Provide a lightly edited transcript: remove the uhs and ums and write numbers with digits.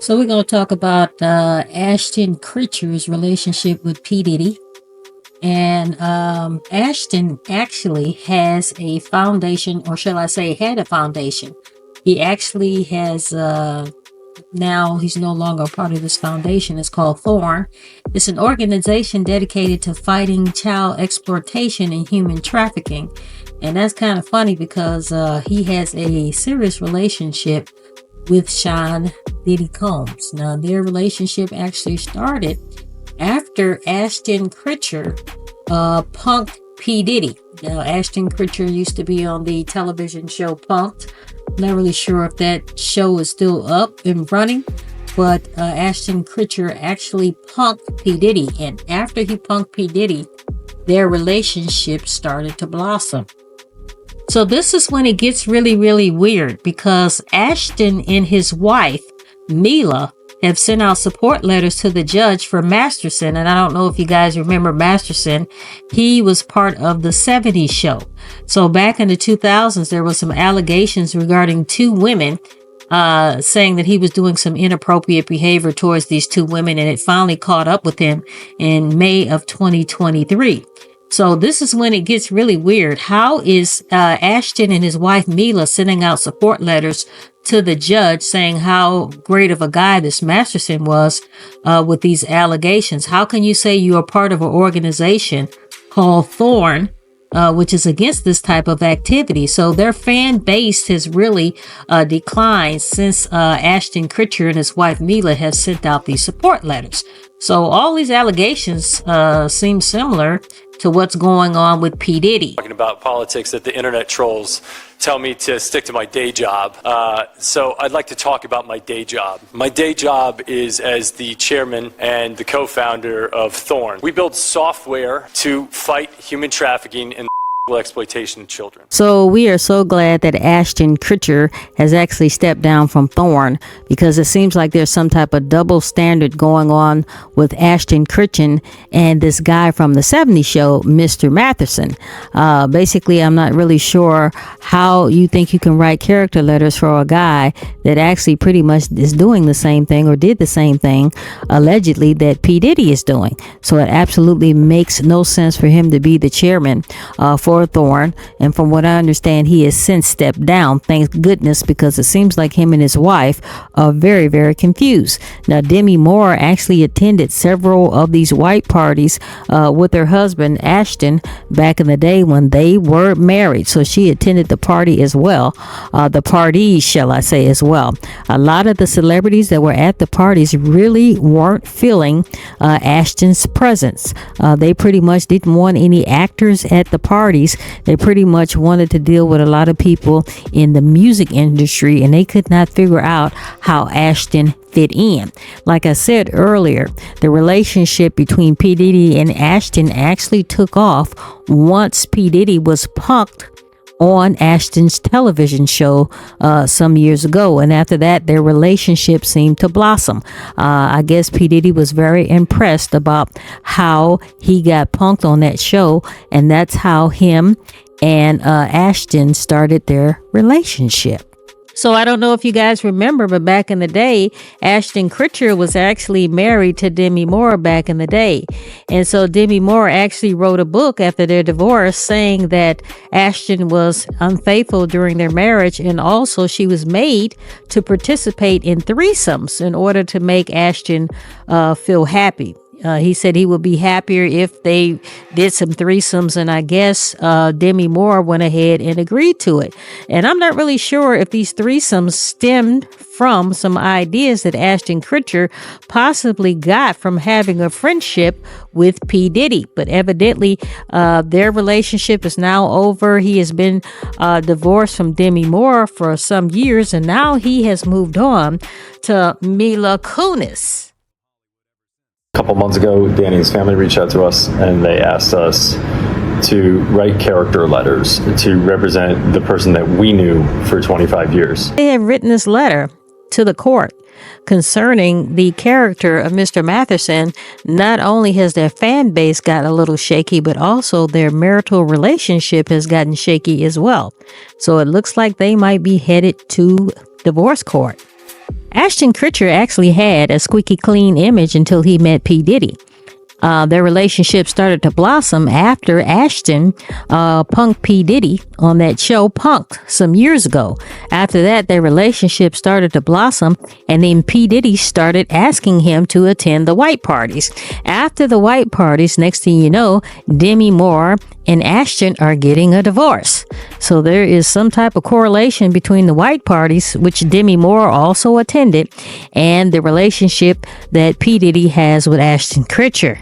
So we're going to talk about Ashton Kutcher's relationship with P. Diddy. And Ashton actually has a foundation, or shall I say, had a foundation. He actually has, now he's no longer a part of this foundation. It's called Thorn. It's an organization dedicated to fighting child exploitation and human trafficking. And that's kind of funny because he has a serious relationship with Sean Diddy Combs. Now, their relationship actually started after Ashton Kutcher punked P. Diddy. Now, Ashton Kutcher used to be on the television show Punked. Not really sure if that show is still up and running, but Ashton Kutcher actually punked P. Diddy. And after he punked P. Diddy, their relationship started to blossom. So this is when it gets really, really weird because Ashton and his wife, Mila, have sent out support letters to the judge for Masterson. And I don't know if you guys remember Masterson. He was part of the 70s show. So back in the 2000s, there was some allegations regarding two women saying that he was doing some inappropriate behavior towards these two women. And it finally caught up with him in May of 2023. So this is when it gets really weird. How is Ashton and his wife Mila sending out support letters to the judge saying how great of a guy this Masterson was with these allegations? How can you say you are part of an organization called Thorn, which is against this type of activity? So their fan base has really declined since Ashton Kutcher and his wife Mila have sent out these support letters. So all these allegations seem similar to what's going on with P. Diddy. Talking about politics, that the internet trolls tell me to stick to my day job. So I'd like to talk about my day job. My day job is as the chairman and the co-founder of Thorn. We build software to fight human trafficking and exploitation of children. So we are so glad that Ashton Kutcher has actually stepped down from Thorn, because it seems like there's some type of double standard going on with Ashton Kutcher and this guy from the 70s show, Mr. Matheson. Basically, I'm not really sure how you think you can write character letters for a guy that actually pretty much is doing the same thing or did the same thing allegedly that P. Diddy is doing. So it absolutely makes no sense for him to be the chairman for Thorn, and from what I understand, he has since stepped down, thank goodness, because it seems like him and his wife are very, very confused. Now, Demi Moore actually attended several of these white parties with her husband Ashton back in the day when they were married, so she attended the party as well, the parties, shall I say, as well. A lot of the celebrities that were at the parties really weren't feeling Ashton's presence. They pretty much didn't want any actors at the parties. They pretty much wanted to deal with a lot of people in the music industry, and they could not figure out how Ashton fit in. Like I said earlier, the relationship between P. Diddy and Ashton actually took off once P. Diddy was punked on Ashton's television show some years ago, and after that their relationship seemed to blossom. I guess P. Diddy was very impressed about how he got punked on that show, and that's how him and Ashton started their relationship. So I don't know if you guys remember, but back in the day, Ashton Kutcher was actually married to Demi Moore back in the day. And so Demi Moore actually wrote a book after their divorce saying that Ashton was unfaithful during their marriage, and also she was made to participate in threesomes in order to make Ashton feel happy. He said he would be happier if they did some threesomes, and I guess Demi Moore went ahead and agreed to it. And I'm not really sure if these threesomes stemmed from some ideas that Ashton Kutcher possibly got from having a friendship with P. Diddy. But evidently, their relationship is now over. He has been divorced from Demi Moore for some years, and now he has moved on to Mila Kunis. A couple months ago, Danny's family reached out to us and they asked us to write character letters to represent the person that we knew for 25 years. They have written this letter to the court concerning the character of Mr. Matheson. Not only has their fan base got a little shaky, but also their marital relationship has gotten shaky as well. So it looks like they might be headed to divorce court. Ashton Kutcher actually had a squeaky clean image until he met P. Diddy. Their relationship started to blossom after Ashton punked P. Diddy on that show Punked some years ago. After that, their relationship started to blossom, and then P. Diddy started asking him to attend the white parties. After the white parties, next thing you know, Demi Moore and Ashton are getting a divorce. So there is some type of correlation between the white parties, which Demi Moore also attended, and the relationship that P. Diddy has with Ashton Kutcher.